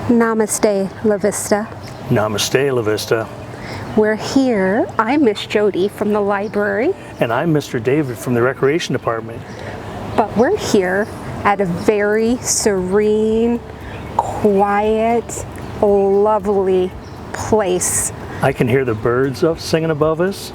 Namaste, La Vista. Namaste, La Vista. We're here. I'm Miss Jodi from the library. And I'm Mr. David from the Recreation Department. But we're here at a very serene, quiet, lovely place. I can hear the birds singing above us.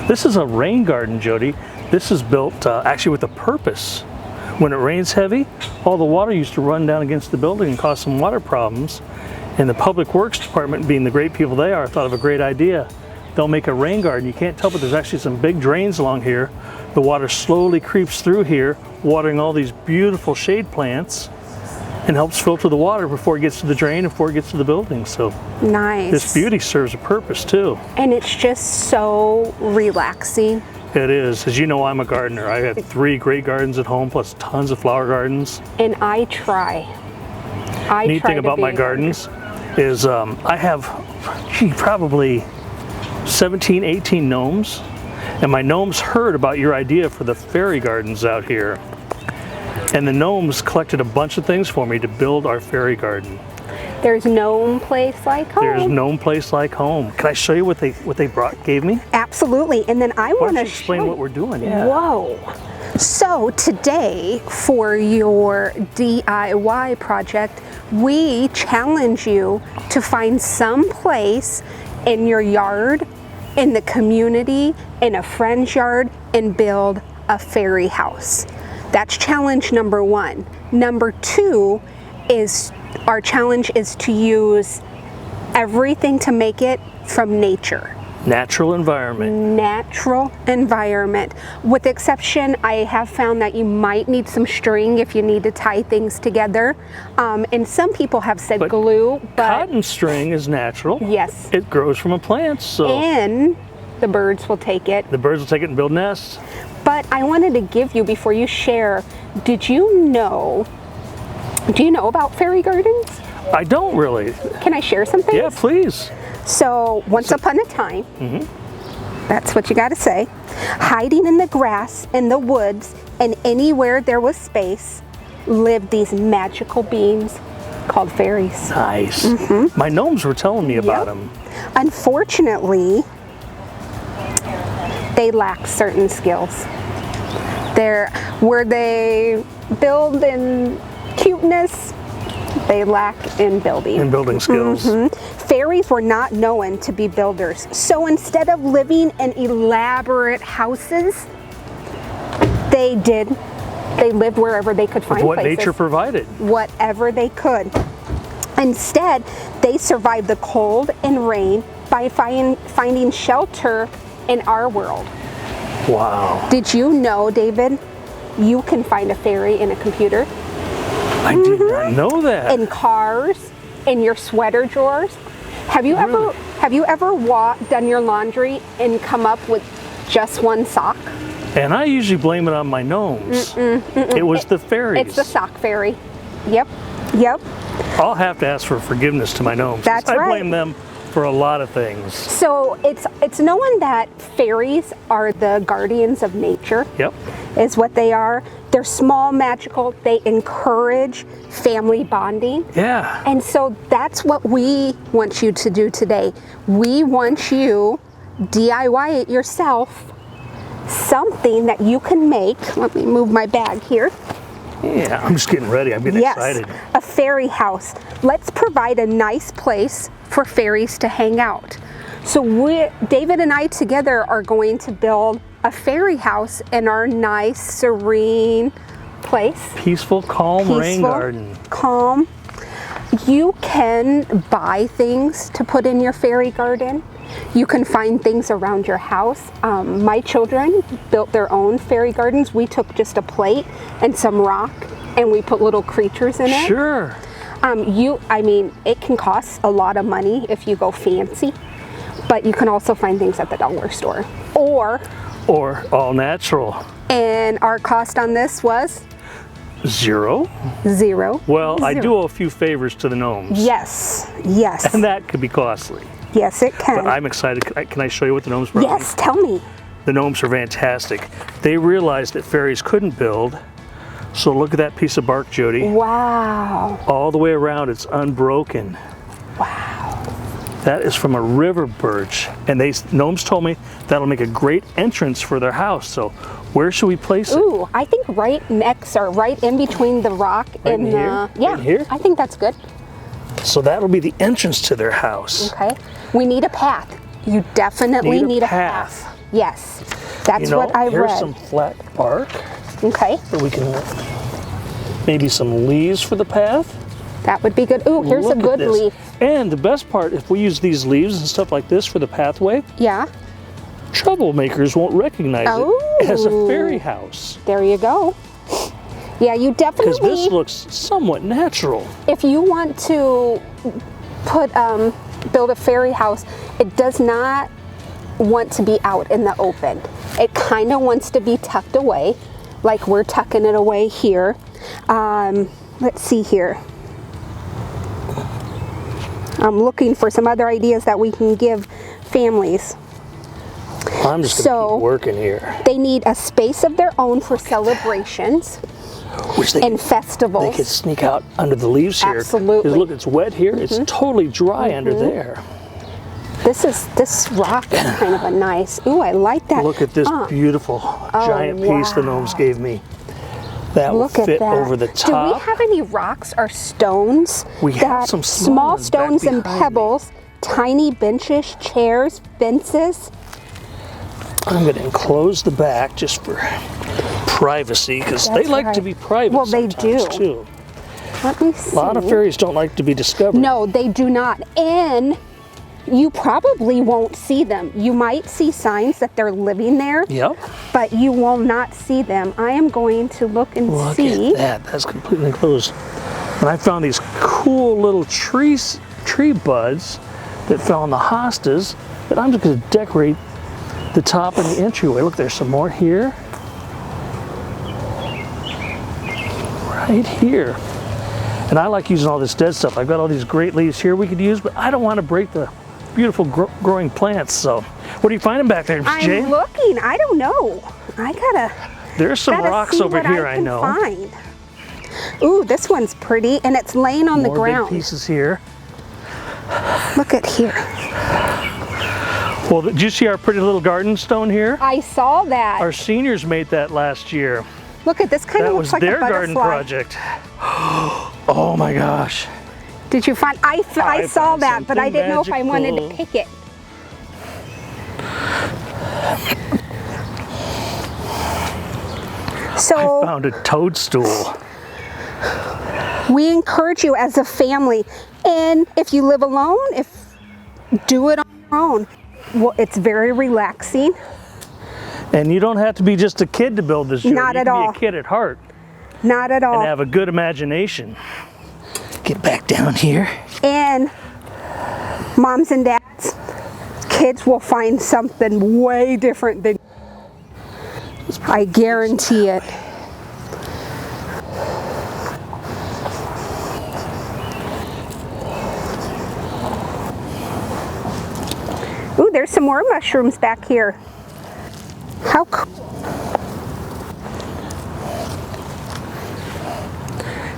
This is a rain garden, Jodi. This is built actually with a purpose. When it rains heavy, all the water used to run down against the building and cause some water problems. And the Public Works Department, being the great people they are, thought of a great idea. They'll make a rain garden. You can't tell, but there's actually some big drains along here. The water slowly creeps through here, watering all these beautiful shade plants, and helps filter the water before it gets to the drain and before it gets to the building. So Nice. this beauty serves a purpose too. And it's just so relaxing. It is. As you know, I'm a gardener. I have 3 great gardens at home, plus tons of flower gardens. And I try. Neat thing about my gardens is I have probably 17, 18 gnomes. And my gnomes heard about your idea for the fairy gardens out here. And the gnomes collected a bunch of things for me to build our fairy garden. There's no place like home. There's no place like home. Can I show you what they gave me? Absolutely. And then I want to explain what we're doing. Yeah. Whoa. So today, for your DIY project, we challenge you to find some place in your yard, in the community, in a friend's yard, and build a fairy house. That's challenge number 1. Number 2 is our challenge is to use everything to make it from nature. Natural environment. Natural environment. With the exception, I have found that you might need some string if you need to tie things together. And some people have said glue, but cotton string is natural. Yes. It grows from a plant, so. And the birds will take it. The birds will take it and build nests. But I wanted to give you, before you share, do you know about fairy gardens? I don't really. Can I share something? Yeah, please. So, once upon a time, that's what you got to say, hiding in the grass, in the woods, and anywhere there was space, lived these magical beings called fairies. Nice. My gnomes were telling me about them. Unfortunately, they lack certain skills. Where they build in cuteness, they lack in building. In building skills. Fairies were not known to be builders. So instead of living in elaborate houses, they lived wherever they could find what places. Nature provided. Whatever they could. Instead, they survived the cold and rain by finding shelter in our world. Wow. Did you know, David, you can find a fairy in a computer? I did not know that. In cars, in your sweater drawers. Have you ever done your laundry and come up with just one sock? And I usually blame it on my gnomes. It was the fairies. It's the sock fairy. Yep. I'll have to ask for forgiveness to my gnomes. That's right. I blame them for a lot of things. So it's known that fairies are the guardians of nature. Yep. Is what they are. They're small, magical. They encourage family bonding. Yeah. And so that's what we want you to do today. We want you DIY it yourself. Something that you can make. Let me move my bag here. Yeah, I'm just getting ready. I'm getting excited. A fairy house. Let's provide a nice place for fairies to hang out. So David and I together are going to build a fairy house in our nice, serene place. Peaceful, calm rain garden. Calm. You can buy things to put in your fairy garden. You can find things around your house. My children built their own fairy gardens. We took just a plate and some rock and we put little creatures in it. Sure. It can cost a lot of money if you go fancy, but you can also find things at the dollar store. Or all natural. And our cost on this was? Zero. Well, I do owe a few favors to the gnomes. Yes. And that could be costly. Yes, it can. But I'm excited. Can I show you what the gnomes brought me? Yes, tell me. The gnomes are fantastic. They realized that fairies couldn't build, So look at that piece of bark, Jodi. Wow. All the way around, it's unbroken. Wow. That is from a river birch. And gnomes told me that'll make a great entrance for their house. So where should we place it? Ooh, I think right next or right in between the rock and in here? yeah, Right here? I think that's good. So that'll be the entrance to their house. Okay. We need a path. You definitely need a path. Yes. That's what I here's read. some flat bark. Okay. That we can, maybe some leaves for the path. That would be good. Ooh, here's Look a at good this. leaf. And the best part, if we use these leaves and stuff like this for the pathway, Yeah. troublemakers won't recognize it as a fairy house. There you go. Yeah, you Because definitely, this looks somewhat natural. if you want to put, build a fairy house, it does not want to be out in the open. It kind of wants to be tucked away, like we're tucking it away here. Let's see here. I'm looking for some other ideas that we can give families. I'm just going to keep working here. They need a space of their own for celebrations Which they and festivals. They could sneak out under the leaves here. Absolutely. 'Cause look, it's wet here. It's totally dry under there. This rock is kind of a nice. Ooh, I like that. Look at this beautiful giant piece the gnomes gave me. That will Look at fit that. over the Do we top. have any rocks or stones? We have some small ones back stones and behind me. pebbles, tiny benches, chairs, fences. I'm going to enclose the back just for privacy because they That's like right. to be private Well, they sometimes, do. too. Let me see. A lot of fairies don't like to be discovered. No, they do not. And you probably won't see them. You might see signs that they're living there, Yep. but you will not see them. I am going to look and Look see. at that. That's completely enclosed. And I found these cool little tree buds that fell on the hostas that I'm just going to decorate the top and the entryway. Look, there's some more here. Right here. And I like using all this dead stuff. I've got all these great leaves here we could use, but I don't want to break the beautiful growing plants. So what are you finding back there, Miss Jay? I'm looking. I don't know. I gotta. There's some gotta rocks see over what here, I I can know. Find. Ooh, this one's pretty, and it's laying on the More big ground. pieces here. Look at here. Well, did you see our pretty little garden stone here? I saw that. Our seniors made that last year. Look at this. Kind That of was looks like a their butterfly. garden project. Oh my gosh. Did you find? I saw found that, but I something didn't know if I wanted to magical. pick it. So Found a toadstool. we encourage you as a family, and if you live alone, do it on your own. Well, it's very relaxing. And you don't have to be just a kid to build this, Jodi. Not you at can all. be a kid at heart Not at all. and have a good imagination. Get back down here. And moms and dads, kids will find something way different than I guarantee it. Ooh, there's some more mushrooms back here. How cool.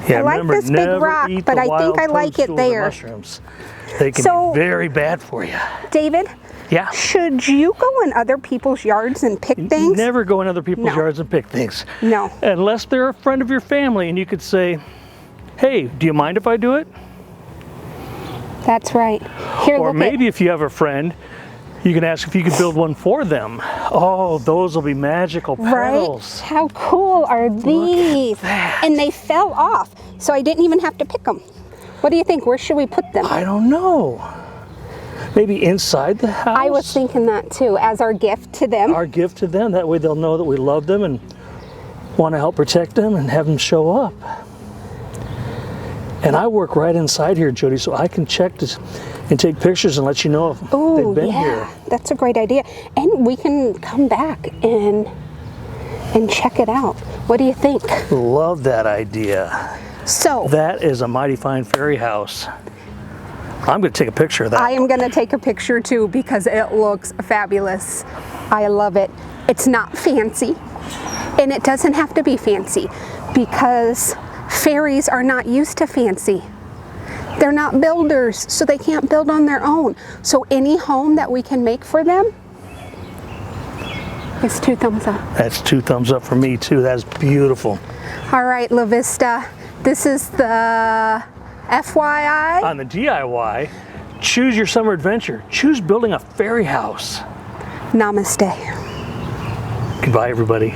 Yeah, I like remember, this big never rock, eat but the I think wild I like it toadstools or there. Mushrooms. They can So- be very bad for you. David, Yeah. should you go in other people's yards and pick things? Never go in other people's No. yards and pick things. No. Unless they're a friend of your family and you could say, hey, do you mind if I do it? That's right. Here, Or look maybe if you have a friend, you can ask if you could build one for them. Oh, those will be magical Right? petals. How cool are these? And they fell off, so I didn't even have to pick them. What do you think? Where should we put them? I don't know. Maybe inside the house? I was thinking that too, as our gift to them. Our gift to them. That way they'll know that we love them and want to help protect them and have them show up. And I work right inside here, Jodi, so I can check this and take pictures and let you know if they've been here. That's a great idea. And we can come back and check it out. What do you think? Love that idea. So, That is a mighty fine fairy house. I'm going to take a picture of that. I am going to take a picture too because it looks fabulous. I love it. It's not fancy. And it doesn't have to be fancy, because fairies are not used to fancy. They're not builders, so they can't build on their own. So any home that we can make for them is 2 thumbs up. That's 2 thumbs up for me too. That's beautiful. All right, La Vista, this is the FYI. On the DIY, choose your summer adventure. Choose building a fairy house. Namaste. Goodbye, everybody.